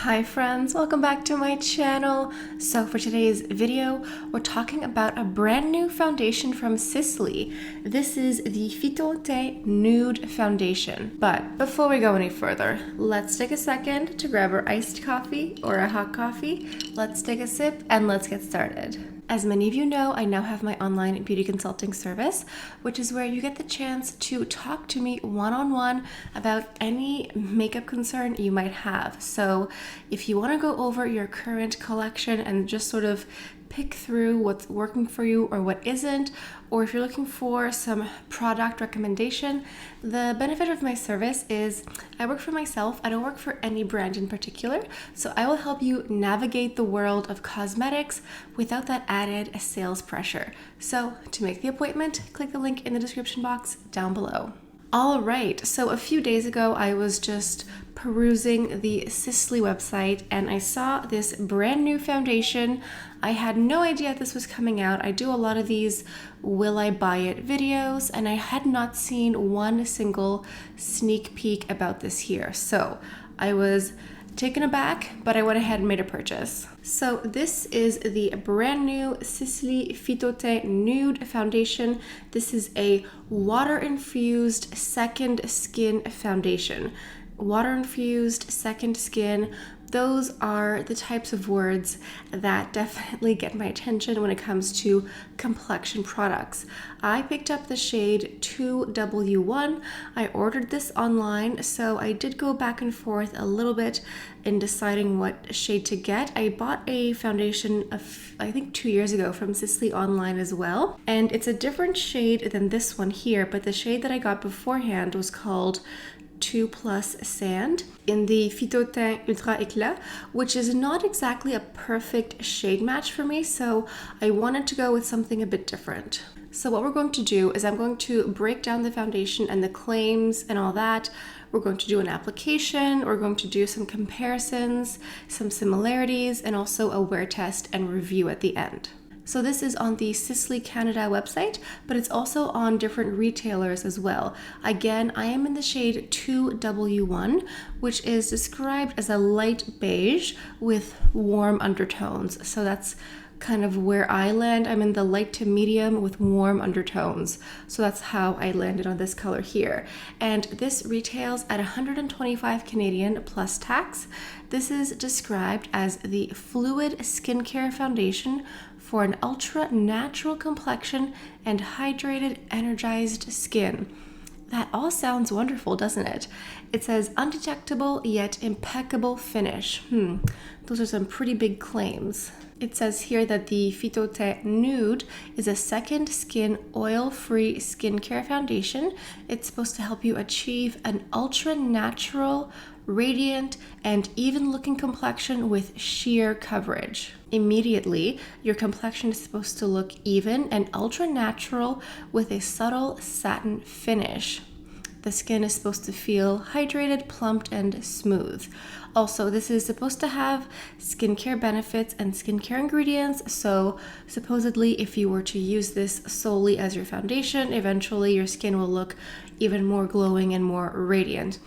Hi friends, welcome back to my channel. So for today's video, we're talking about a brand new foundation from Sisley. This is the Phyto-Teint Nude foundation. But before we go any further, let's take a second to grab our iced coffee or a hot coffee. Let's take a sip and let's get started. As many of you know, I now have my online beauty consulting service, which is where you get the chance to talk to me one-on-one about any makeup concern you might have. So if you want to go over your current collection and just sort of pick through what's working for you or what isn't, or if you're looking for some product recommendation, the benefit of my service is I work for myself. I don't work for any brand in particular, so I will help you navigate the world of cosmetics without that added sales pressure. So to make the appointment, click the link in the description box down below. All right, so a few days ago, I was just perusing the Sisley website and I saw this brand new foundation. I had no idea this was coming out. I do a lot of these will I buy it videos and I had not seen one single sneak peek about this here. So I was taken aback, but I went ahead and made a purchase. So this is the brand new Sisley Phyto-Teint Nude foundation. This is a water-infused second skin foundation. Water-infused second skin, those are the types of words that definitely get my attention when it comes to complexion products. I picked up the shade 2W1. I ordered this online, so I did go back and forth a little bit in deciding what shade to get. I bought a foundation I think 2 years ago from Sisley online as well, and it's a different shade than this one here, but the shade that I got beforehand was called 2+ Sand in the Phyto-Teint Ultra Éclat, which is not exactly a perfect shade match for me, so I wanted to go with something a bit different. So what we're going to do is I'm going to break down the foundation and the claims and all that. We're going to do an application, we're going to do some comparisons, some similarities, and also a wear test and review at the end. So this is on the Sisley Canada website, but it's also on different retailers as well. Again, I am in the shade 2W1, which is described as a light beige with warm undertones. So that's kind of where I land. I'm in the light to medium with warm undertones. So that's how I landed on this color here. And this retails at 125 Canadian plus tax. This is described as the fluid skincare foundation for an ultra natural complexion and hydrated, energized skin. That all sounds wonderful, doesn't it? It says undetectable yet impeccable finish. Those are some pretty big claims. It says here that the Phyto-Teint Nude is a second skin oil-free skincare foundation. It's supposed to help you achieve an ultra natural, radiant, and even looking complexion with sheer coverage. Immediately, your complexion is supposed to look even and ultra natural with a subtle satin finish. The skin is supposed to feel hydrated, plumped, and smooth. Also, this is supposed to have skincare benefits and skincare ingredients, so supposedly if you were to use this solely as your foundation, eventually your skin will look even more glowing and more radiant.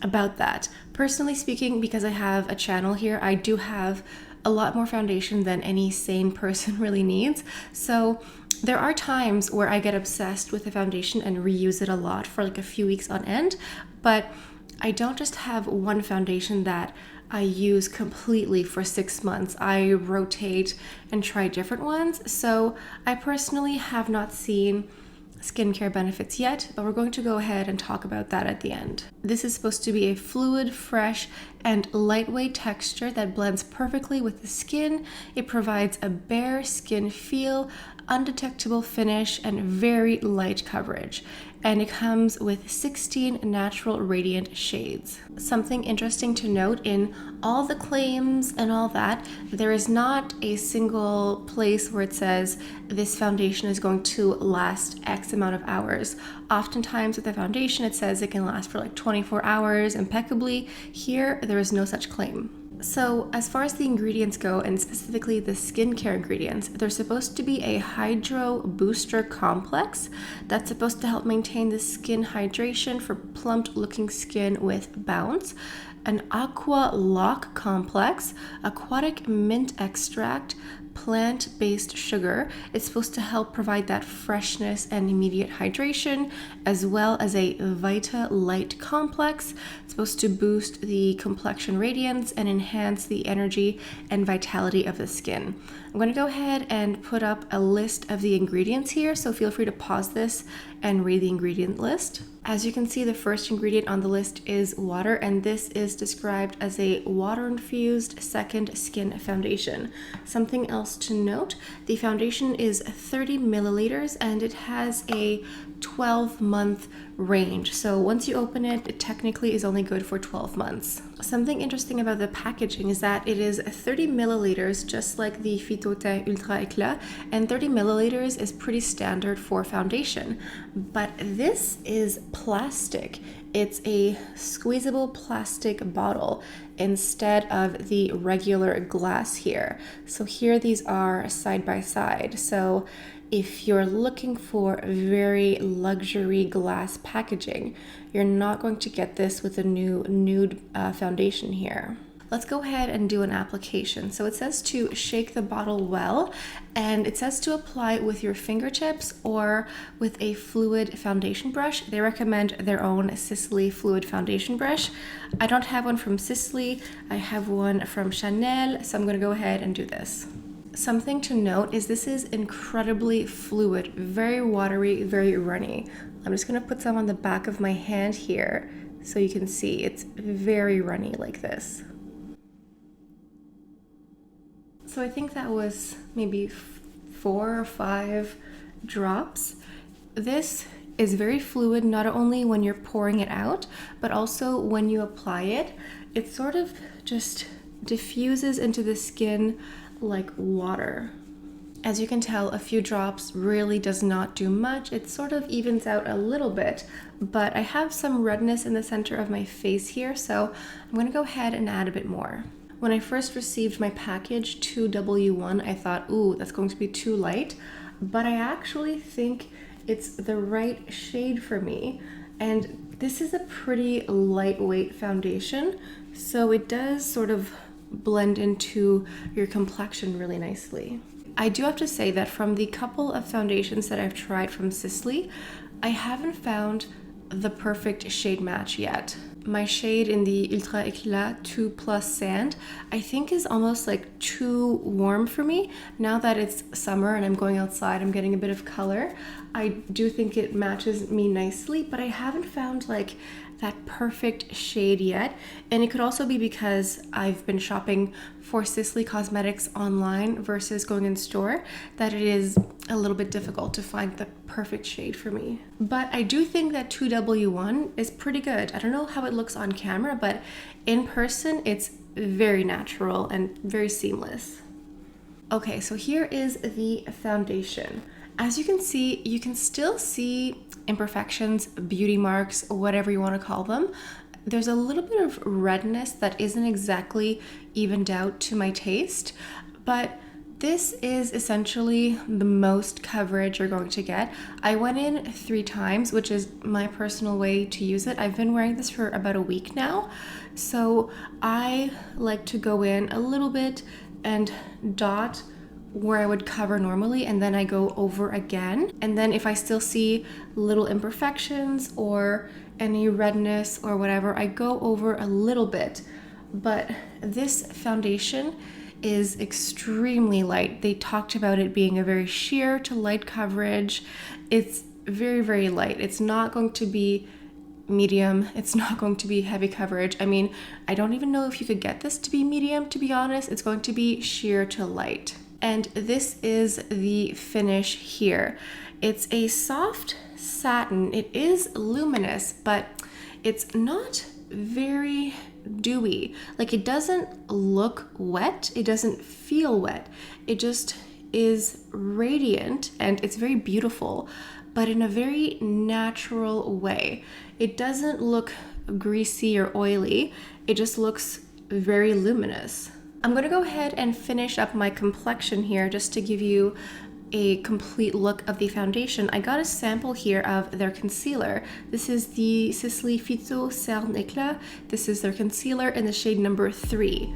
About that, personally speaking, because I have a channel here, I do have a lot more foundation than any sane person really needs. So there are times where I get obsessed with the foundation and reuse it a lot for like a few weeks on end, but I don't just have one foundation that I use completely for 6 months. I rotate and try different ones. So I personally have not seen skincare benefits yet, but we're going to go ahead and talk about that at the end. This is supposed to be a fluid, fresh, and lightweight texture that blends perfectly with the skin. It provides a bare skin feel, undetectable finish, and very light coverage. And it comes with 16 natural radiant shades. Something interesting to note in all the claims and all that, there is not a single place where it says this foundation is going to last X amount of hours. Oftentimes with the foundation, it says it can last for like 24 hours impeccably. Here, there is no such claim. So as far as the ingredients go, and specifically the skincare ingredients, they're supposed to be a hydro booster complex that's supposed to help maintain the skin hydration for plumped looking skin with bounce. an aqua lock complex, aquatic mint extract, plant-based sugar. It's supposed to help provide that freshness and immediate hydration, as well as a Vita Light complex. It's supposed to boost the complexion radiance and enhance the energy and vitality of the skin. I'm going to go ahead and put up a list of the ingredients here, so feel free to pause this and read the ingredient list. As you can see, the first ingredient on the list is water, and this is described as a water-infused second skin foundation. Something else to note, the foundation is 30 milliliters and it has a 12-month range. So once you open it, it technically is only good for 12 months. Something interesting about the packaging is that it is 30 milliliters, just like the Phyto-Teint Ultra Éclat, and 30 milliliters is pretty standard for foundation. But this is plastic. It's a squeezable plastic bottle instead of the regular glass here. So here these are side by side. So if you're looking for very luxury glass packaging, you're not going to get this with a new nude foundation here. Let's go ahead and do an application. So it says to shake the bottle well, and it says to apply with your fingertips or with a fluid foundation brush. They recommend their own Sisley fluid foundation brush. I don't have one from Sisley. I have one from Chanel, so I'm gonna go ahead and do this. Something to note is this is incredibly fluid, very watery, very runny. I'm just gonna put some on the back of my hand here so you can see it's very runny like this. So I think that was maybe 4 or 5 drops. This is very fluid, not only when you're pouring it out, but also when you apply it. It sort of just diffuses into the skin like water. As you can tell, a few drops really does not do much. It sort of evens out a little bit, but I have some redness in the center of my face here, so I'm gonna go ahead and add a bit more. When I first received my package 2W1, I thought, ooh, that's going to be too light, but I actually think it's the right shade for me. And this is a pretty lightweight foundation, so it does sort of blend into your complexion really nicely. I do have to say that from the couple of foundations that I've tried from Sisley, I haven't found the perfect shade match yet. My shade in the Ultra Éclat 2 Plus Sand, I think is almost like too warm for me. Now that it's summer and I'm going outside, I'm getting a bit of color. I do think it matches me nicely, but I haven't found like that perfect shade yet. And it could also be because I've been shopping for Sisley cosmetics online versus going in store, that it is a little bit difficult to find the perfect shade for me. But I do think that 2W1 is pretty good. I don't know how it looks on camera, but in person it's very natural and very seamless. Okay, so here is the foundation. As you can still see imperfections, beauty marks, whatever you want to call them. There's a little bit of redness that isn't exactly evened out to my taste, but this is essentially the most coverage you're going to get. I went in 3 times, which is my personal way to use it. I've been wearing this for about a week now, so I like to go in a little bit and dot where I would cover normally, and then I go over again. And then if I still see little imperfections or any redness or whatever, I go over a little bit. But this foundation is extremely light. They talked about it being a very sheer to light coverage. It's very, very light. It's not going to be medium. It's not going to be heavy coverage. I mean, I don't even know if you could get this to be medium, to be honest. It's going to be sheer to light. And this is the finish here. It's a soft satin. It is luminous, but it's not very dewy. Like, it doesn't look wet. It doesn't feel wet. It just is radiant, and it's very beautiful, but in a very natural way. It doesn't look greasy or oily. It just looks very luminous. I'm gonna go ahead and finish up my complexion here just to give you a complete look of the foundation, I got a sample here of their concealer. This is the Sisley Phyto-Teint Nude. This is their concealer in the shade number 3.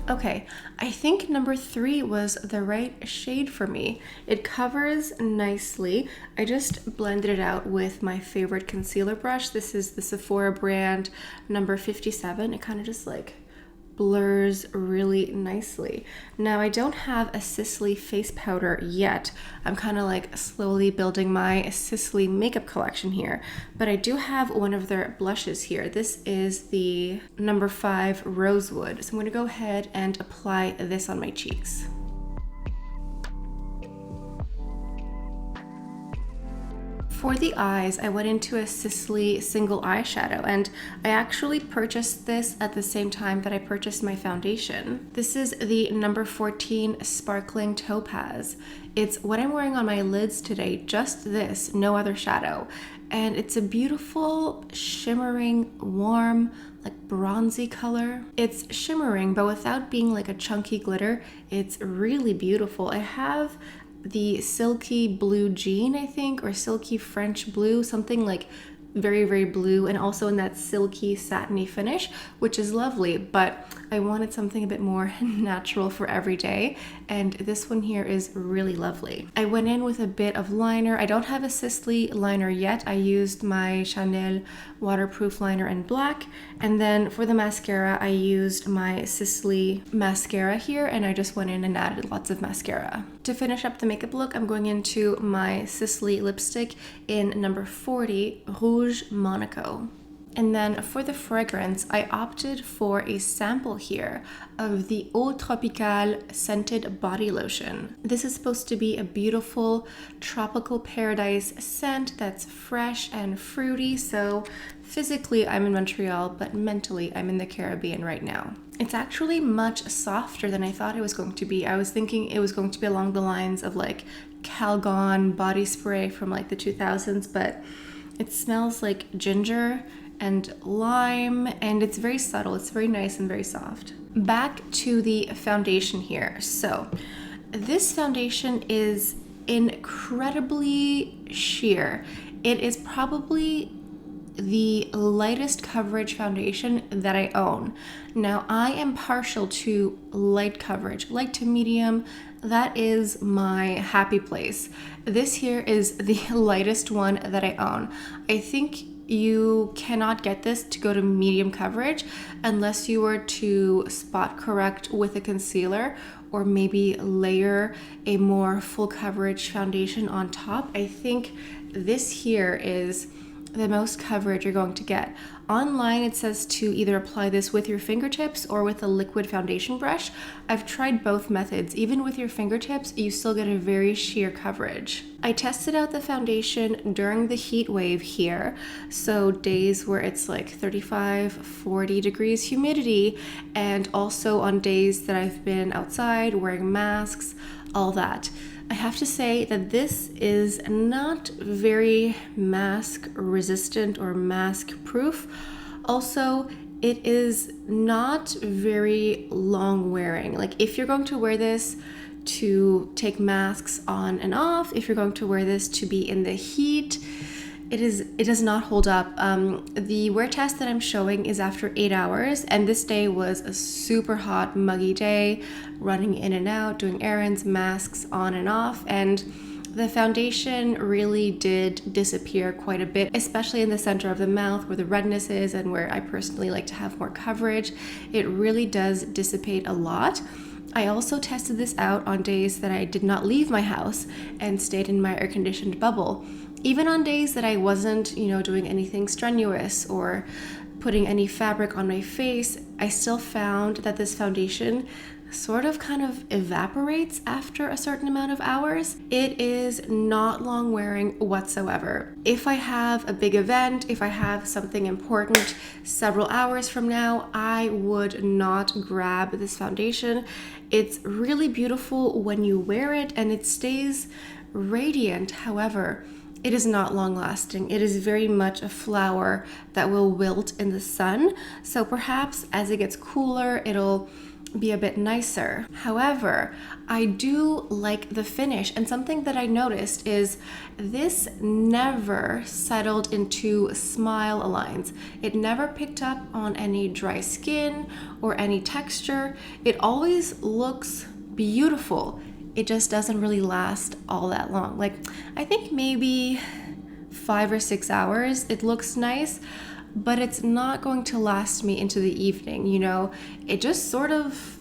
Okay, I think number 3 was the right shade for me. It covers nicely. I just blended it out with my favorite concealer brush. This is the Sephora brand number 57. It kind of just like blurs really nicely. Now I don't have a Sisley face powder yet. I'm kind of like slowly building my Sisley makeup collection here, but I do have one of their blushes here. This is the number 5 Rosewood. So I'm gonna go ahead and apply this on my cheeks. For the eyes, I went into a Sisley single eyeshadow, and I actually purchased this at the same time that I purchased my foundation. This is the number 14 Sparkling Topaz. It's what I'm wearing on my lids today, just this, no other shadow. And it's a beautiful, shimmering, warm, like bronzy color. It's shimmering, but without being like a chunky glitter. It's really beautiful. I have the silky blue jean, I think, or silky French blue, something like very, very blue, and also in that silky satiny finish, which is lovely, but I wanted something a bit more natural for every day, and this one here is really lovely. I went in with a bit of liner. I don't have a Sisley liner yet. I used my Chanel waterproof liner in black, and then for the mascara, I used my Sisley mascara here, and I just went in and added lots of mascara. To finish up the makeup look, I'm going into my Sisley lipstick in number 40, Rouge Monaco. And then for the fragrance, I opted for a sample here of the Eau Tropicale scented body lotion. This is supposed to be a beautiful tropical paradise scent that's fresh and fruity. So physically I'm in Montreal, but mentally I'm in the Caribbean right now. It's actually much softer than I thought it was going to be. I was thinking it was going to be along the lines of like Calgon body spray from like the 2000s, but it smells like ginger and lime, and it's very subtle. It's very nice and very soft. Back to the foundation here. So this foundation is incredibly sheer. It is probably the lightest coverage foundation that I own. Now I am partial to light coverage, light to medium. That is my happy place. This here is the lightest one that I own. I think you cannot get this to go to medium coverage unless you were to spot correct with a concealer or maybe layer a more full coverage foundation on top. I think this here is the most coverage you're going to get. Online it says to either apply this with your fingertips or with a liquid foundation brush. I've tried both methods. Even with your fingertips, you still get a very sheer coverage. I tested out the foundation during the heat wave here, so days where it's like 35, 40 degrees humidity, and also on days that I've been outside wearing masks, all that. I have to say that this is not very mask resistant or mask proof. Also, it is not very long wearing. Like if you're going to wear this to take masks on and off, if you're going to wear this to be in the heat, it does not hold up. The wear test that I'm showing is after 8 hours, and this day was a super hot, muggy day, running in and out, doing errands, masks on and off, and the foundation really did disappear quite a bit, especially in the center of the mouth where the redness is and where I personally like to have more coverage. It really does dissipate a lot. I also tested this out on days that I did not leave my house and stayed in my air-conditioned bubble. Even on days that I wasn't, doing anything strenuous or putting any fabric on my face, I still found that this foundation sort of kind of evaporates after a certain amount of hours. It is not long wearing whatsoever. If I have a big event, if I have something important several hours from now, I would not grab this foundation. It's really beautiful when you wear it and it stays radiant. However, it is not long lasting. It is very much a flower that will wilt in the sun. So perhaps as it gets cooler, it'll be a bit nicer. However, I do like the finish, and something that I noticed is this never settled into smile lines. It never picked up on any dry skin or any texture. It always looks beautiful. It just doesn't really last all that long. Like, I think maybe 5 or 6 hours. It looks nice, but it's not going to last me into the evening, you know? It just sort of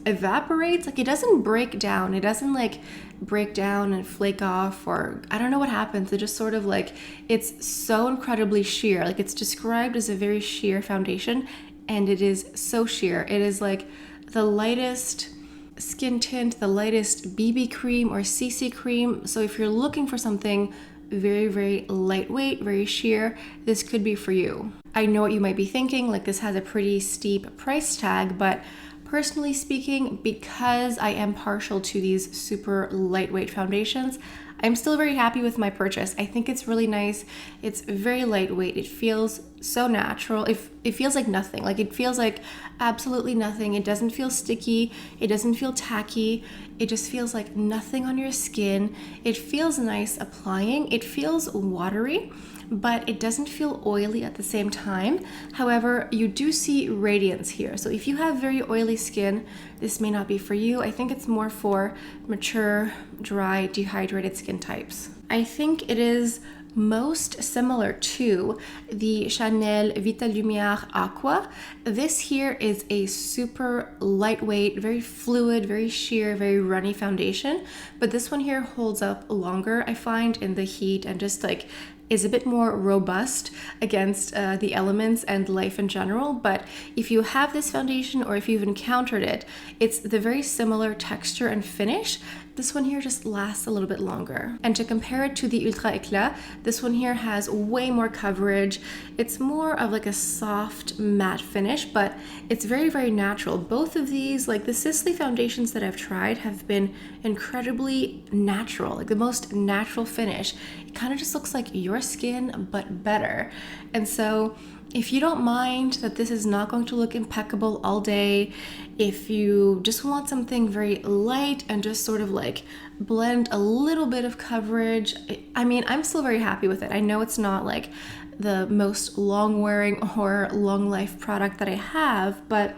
evaporates. Like, it doesn't break down. It doesn't like break down and flake off, or I don't know what happens. It just sort of like, it's so incredibly sheer. Like, it's described as a very sheer foundation, and it is so sheer. It is like the lightest skin tint, the lightest BB cream or CC cream. So if you're looking for something very, very lightweight, very sheer, this could be for you. I know what you might be thinking, like this has a pretty steep price tag, but personally speaking, because I am partial to these super lightweight foundations, I'm still very happy with my purchase. I think it's really nice. It's very lightweight. It feels so natural. It feels like nothing. Like, it feels like absolutely nothing. It doesn't feel sticky. It doesn't feel tacky. It just feels like nothing on your skin. It feels nice applying. It feels watery, but it doesn't feel oily at the same time. However, you do see radiance here. So if you have very oily skin, this may not be for you. I think it's more for mature, dry, dehydrated skin types. I think it is most similar to the Chanel Vita Lumière Aqua. This here is a super lightweight, very fluid, very sheer, very runny foundation, but this one here holds up longer, I find, in the heat, and just like is a bit more robust against the elements and life in general. But if you have this foundation, or if you've encountered it, it's the very similar texture and finish. This one here just lasts a little bit longer. And to compare it to the Ultra Eclat, this one here has way more coverage. It's more of like a soft matte finish, but it's very, very natural. Both of these, like the Sisley foundations that I've tried, have been incredibly natural, like the most natural finish. It kind of just looks like your skin, but better. And so if you don't mind that this is not going to look impeccable all day, if you just want something very light and just sort of like blend a little bit of coverage, I mean, I'm still very happy with it. I know it's not like the most long wearing or long life product that I have, but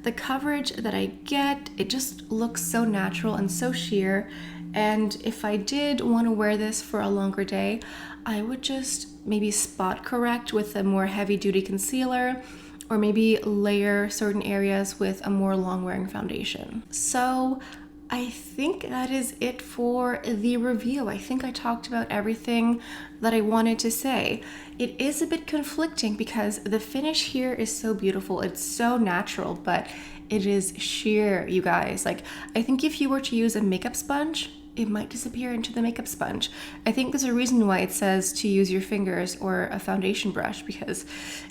the coverage that I get, it just looks so natural and so sheer. And if I did want to wear this for a longer day, I would just maybe spot correct with a more heavy duty concealer, or maybe layer certain areas with a more long wearing foundation. So I think that is it for the review. I think I talked about everything that I wanted to say. It is a bit conflicting because the finish here is so beautiful. It's so natural, but it is sheer, you guys. Like, I think if you were to use a makeup sponge, it might disappear into the makeup sponge. I think there's a reason why it says to use your fingers or a foundation brush, because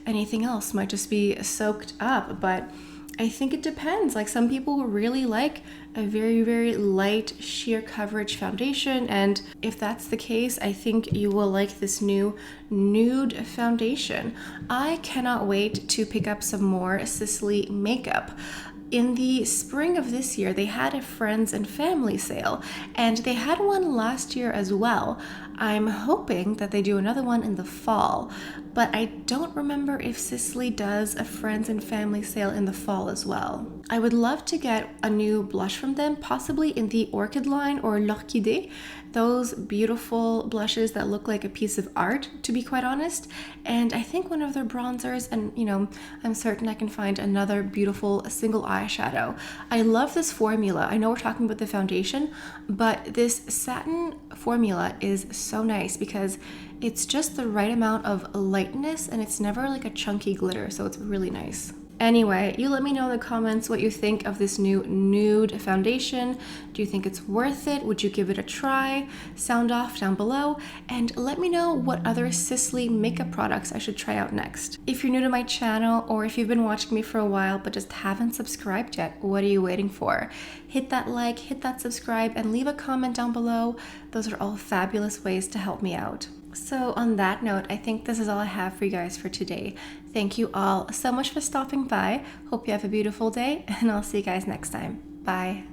anything else might just be soaked up. But I think it depends. Like, some people really like a very, very light sheer coverage foundation, and if that's the case, I think you will like this new nude foundation. I cannot wait to pick up some more Sisley makeup. In the spring of this year, they had a friends and family sale, and they had one last year as well. I'm hoping that they do another one in the fall, but I don't remember if Sisley does a friends and family sale in the fall as well. I would love to get a new blush from them, possibly in the Orchid line or L'Orchidée, those beautiful blushes that look like a piece of art, to be quite honest. And I think one of their bronzers, and you know, I'm certain I can find another beautiful single eyeshadow. I love this formula. I know we're talking about the foundation, but this satin formula is so nice because it's just the right amount of lightness, and it's never like a chunky glitter, so it's really nice. Anyway, you let me know in the comments what you think of this new nude foundation. Do you think it's worth it? Would you give it a try? Sound off down below, and let me know what other Sisley makeup products I should try out next. If you're new to my channel, or if you've been watching me for a while but just haven't subscribed yet, what are you waiting for? Hit that like, hit that subscribe, and leave a comment down below. Those are all fabulous ways to help me out. So on that note, I think this is all I have for you guys for today. Thank you all so much for stopping by. Hope you have a beautiful day, and I'll see you guys next time. Bye.